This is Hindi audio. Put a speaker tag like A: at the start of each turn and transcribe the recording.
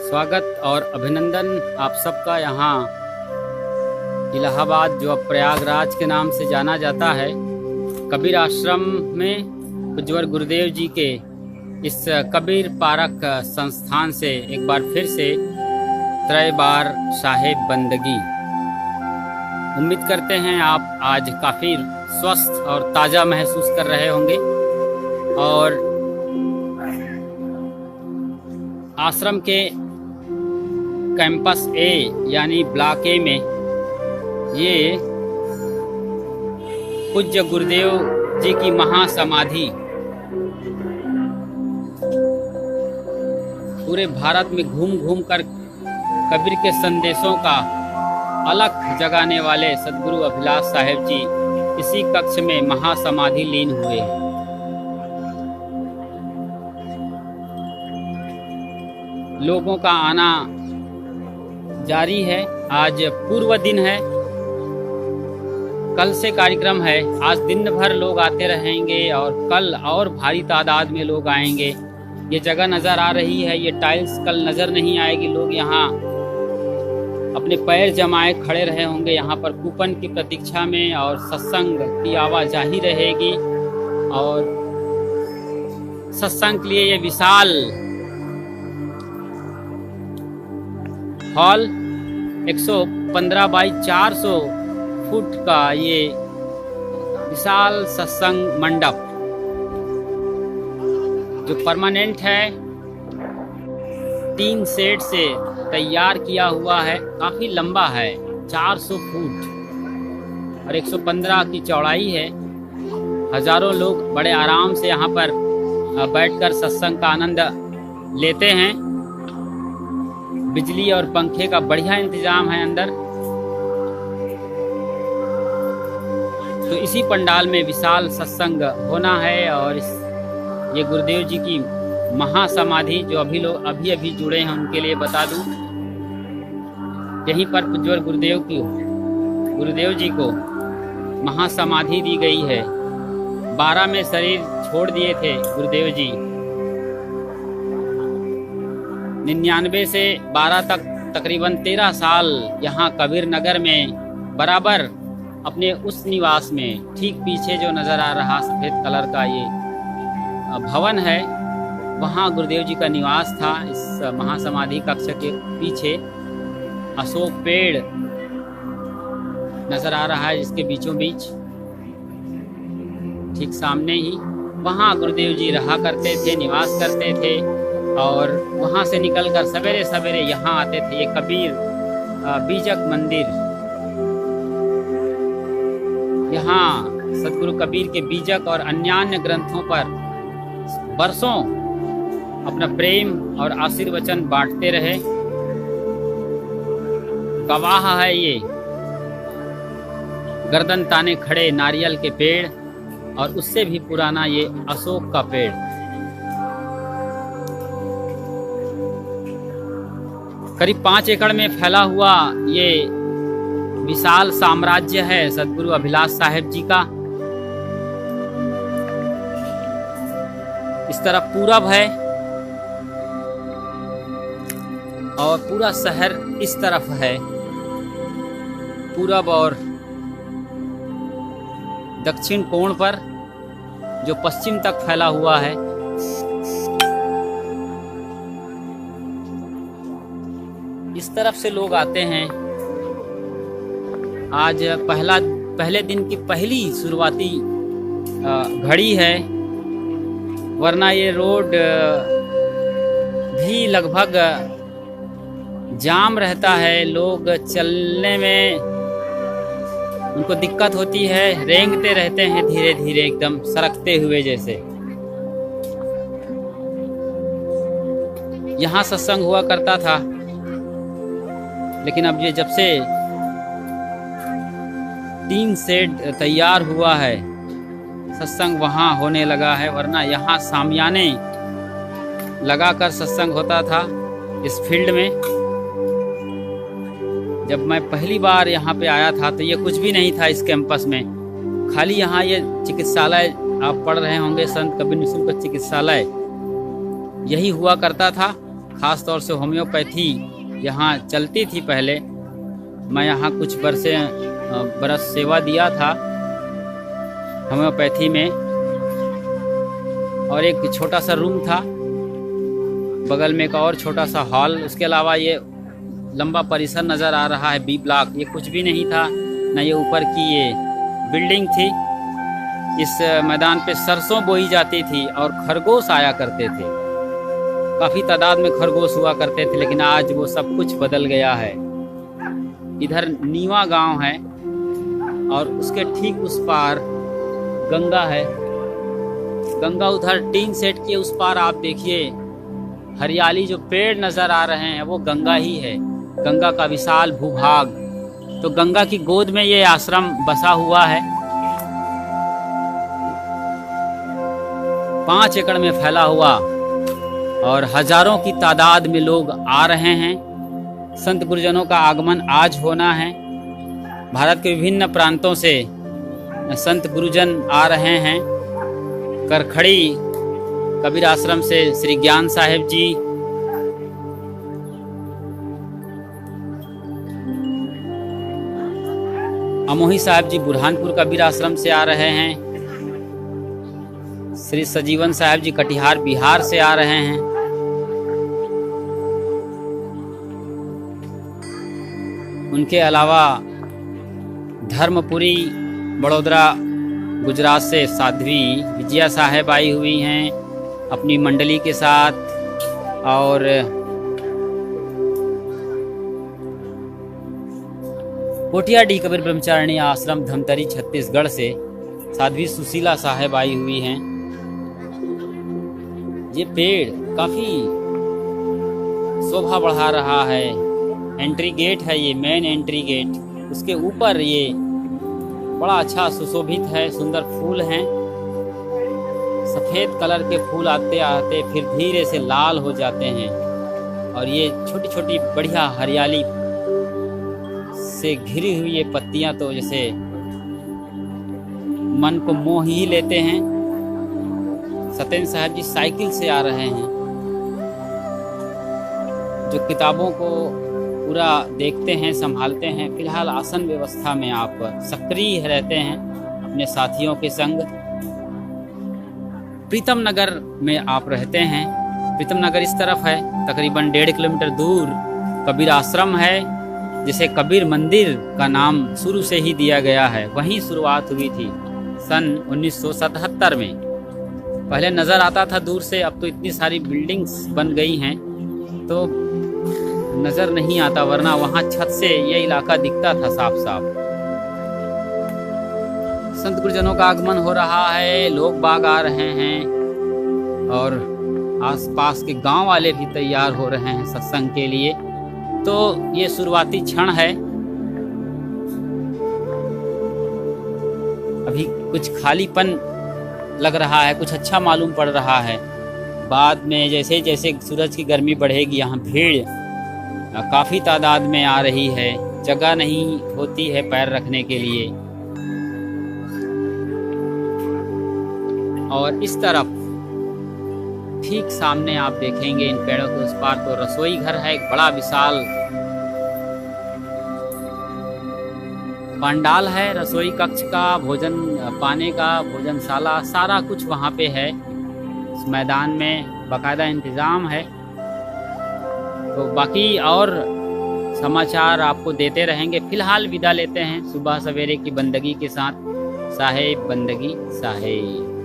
A: स्वागत और अभिनंदन आप सबका यहाँ इलाहाबाद, जो अब प्रयागराज के नाम से जाना जाता है, कबीर आश्रम में उज्ज्वल गुरुदेव जी के इस कबीर पारक संस्थान से एक बार फिर से त्रय बार साहेब बंदगी। उम्मीद करते हैं आप आज काफ़ी स्वस्थ और ताज़ा महसूस कर रहे होंगे। और आश्रम के कैंपस ए यानी ब्लॉक ए में ये पूज्य गुरुदेव जी की महासमाधि पूरे भारत में घूम घूम कर कबीर के संदेशों का अलख जगाने वाले सदगुरु अभिलाष साहेब जी इसी कक्ष में महासमाधि लीन हुए। लोगों का आना जारी है। आज पूर्व दिन है, कल से कार्यक्रम है। आज दिन भर लोग आते रहेंगे और कल और भारी तादाद में लोग आएंगे। ये जगह नज़र आ रही है, ये टाइल्स कल नज़र नहीं आएगी। लोग यहाँ अपने पैर जमाए खड़े रहे होंगे यहाँ पर कूपन की प्रतीक्षा में, और सत्संग की आवाजाही रहेगी। और सत्संग के लिए ये विशाल हॉल 115 बाई 400 फुट का ये विशाल सत्संग मंडप जो परमानेंट है, 3 सेट से तैयार किया हुआ है। काफ़ी लंबा है, 400 फुट और 115 की चौड़ाई है। हजारों लोग बड़े आराम से यहाँ पर बैठकर सत्संग का आनंद लेते हैं। बिजली और पंखे का बढ़िया इंतजाम है अंदर। तो इसी पंडाल में विशाल सत्संग होना है। और ये गुरुदेव जी की महासमाधि जो अभी जुड़े हैं उनके लिए बता दूं, यहीं पर उज्ज्वल गुरुदेव जी को महासमाधि दी गई है। 12 में शरीर छोड़ दिए थे गुरुदेव जी। 99 से 12 तक तकरीबन 13 साल यहाँ कबीर नगर में बराबर अपने उस निवास में, ठीक पीछे जो नज़र आ रहा सफ़ेद कलर का ये भवन है, वहाँ गुरुदेव जी का निवास था। इस महासमाधि कक्ष के पीछे अशोक पेड़ नज़र आ रहा है, जिसके बीचों बीच ठीक सामने ही वहाँ गुरुदेव जी रहा करते थे, निवास करते थे। और वहाँ से निकलकर सवेरे सवेरे यहाँ आते थे। ये कबीर बीजक मंदिर, यहाँ सदगुरु कबीर के बीजक और अन्यान्य ग्रंथों पर बरसों अपना प्रेम और आशीर्वचन बांटते रहे। गवाह है ये गर्दन ताने खड़े नारियल के पेड़, और उससे भी पुराना ये अशोक का पेड़। करीब 5 एकड़ में फैला हुआ ये विशाल साम्राज्य है सदगुरु अभिलाष साहेब जी का। इस तरफ पूरब है और पूरा शहर इस तरफ है। पूरब और दक्षिण कोण पर जो पश्चिम तक फैला हुआ है। इस तरफ से लोग आते हैं। आज पहले दिन की पहली शुरुआती घड़ी है, वरना ये रोड भी लगभग जाम रहता है। लोग चलने में उनको दिक्कत होती है, रेंगते रहते हैं धीरे धीरे, एकदम सरकते हुए जैसे। यहाँ सत्संग हुआ करता था, लेकिन अब ये जब से 3 सेट तैयार हुआ है, सत्संग वहाँ होने लगा है। वरना यहाँ सामियाने लगाकर सत्संग होता था इस फील्ड में। जब मैं पहली बार यहाँ पे आया था तो ये कुछ भी नहीं था इस कैंपस में। खाली यहाँ ये चिकित्सालय, आप पढ़ रहे होंगे संत कबीर निःशुल्क चिकित्सालय, यही हुआ करता था। ख़ास तौर से होम्योपैथी यहाँ चलती थी पहले। मैं यहाँ कुछ बरस सेवा दिया था होम्योपैथी में, और एक छोटा सा रूम था, बगल में एक और छोटा सा हॉल। उसके अलावा ये लंबा परिसर नज़र आ रहा है, बी ब्लॉक। ये कुछ भी नहीं था, न ये ऊपर की ये बिल्डिंग थी। इस मैदान पे सरसों बोई जाती थी और खरगोश आया करते थे, काफ़ी तादाद में खरगोश हुआ करते थे। लेकिन आज वो सब कुछ बदल गया है। इधर नीवा गांव है और उसके ठीक उस पार गंगा है। गंगा उधर टीन सेट के उस पार आप देखिए, हरियाली जो पेड़ नज़र आ रहे हैं वो गंगा ही है, गंगा का विशाल भूभाग। तो गंगा की गोद में ये आश्रम बसा हुआ है। 5 एकड़ में फैला हुआ और हजारों की तादाद में लोग आ रहे हैं। संत गुरुजनों का आगमन आज होना है। भारत के विभिन्न प्रांतों से संत गुरुजन आ रहे हैं। करखड़ी कबीर आश्रम से श्री ज्ञान साहेब जी, अमोही साहब जी बुरहानपुर कबीर आश्रम से आ रहे हैं। श्री सजीवन साहब जी कटिहार बिहार से आ रहे हैं। उनके अलावा धर्मपुरी बड़ौदा गुजरात से साध्वी विजया साहेब आई हुई हैं अपनी मंडली के साथ, और कोटियाडीह कबीर ब्रह्मचारिणी आश्रम धमतरी छत्तीसगढ़ से साध्वी सुशीला साहेब आई हुई हैं। ये पेड़ काफी शोभा बढ़ा रहा है। एंट्री गेट है, ये मेन एंट्री गेट। उसके ऊपर ये बड़ा अच्छा सुशोभित है, सुंदर फूल हैं। सफ़ेद कलर के फूल आते आते फिर धीरे से लाल हो जाते हैं, और ये छोटी छोटी बढ़िया हरियाली से घिरी हुई ये पत्तियां तो जैसे मन को मोह ही लेते हैं। सत्येंद्र साहब जी साइकिल से आ रहे हैं, जो किताबों को पूरा देखते हैं, संभालते हैं। फिलहाल आसन व्यवस्था में आप सक्रिय रहते हैं अपने साथियों के संग। प्रीतम नगर में आप रहते हैं। प्रीतम नगर इस तरफ है, तकरीबन 1.5 किलोमीटर दूर कबीर आश्रम है, जिसे कबीर मंदिर का नाम शुरू से ही दिया गया है। वहीं शुरुआत हुई थी सन 1977 में। पहले नज़र आता था दूर से, अब तो इतनी सारी बिल्डिंग्स बन गई हैं तो नज़र नहीं आता, वरना वहाँ छत से ये इलाका दिखता था साफ साफ। संत गुरुजनों का आगमन हो रहा है, लोग बाग आ रहे हैं, और आसपास के गांव वाले भी तैयार हो रहे हैं सत्संग के लिए। तो ये शुरुआती क्षण है। अभी कुछ खालीपन लग रहा है, कुछ अच्छा मालूम पड़ रहा है। बाद में जैसे जैसे सूरज की गर्मी बढ़ेगी, यहाँ भीड़ काफ़ी तादाद में आ रही है, जगह नहीं होती है पैर रखने के लिए। और इस तरफ ठीक सामने आप देखेंगे इन पेड़ों के उस पार तो रसोई घर है, एक बड़ा विशाल पंडाल है रसोई कक्ष का, भोजन पाने का, भोजनशाला, सारा कुछ वहाँ पे है। इस मैदान में बाकायदा इंतज़ाम है। तो बाकी और समाचार आपको देते रहेंगे। फिलहाल विदा लेते हैं सुबह सवेरे की बंदगी के साथ। साहेब बंदगी साहेब।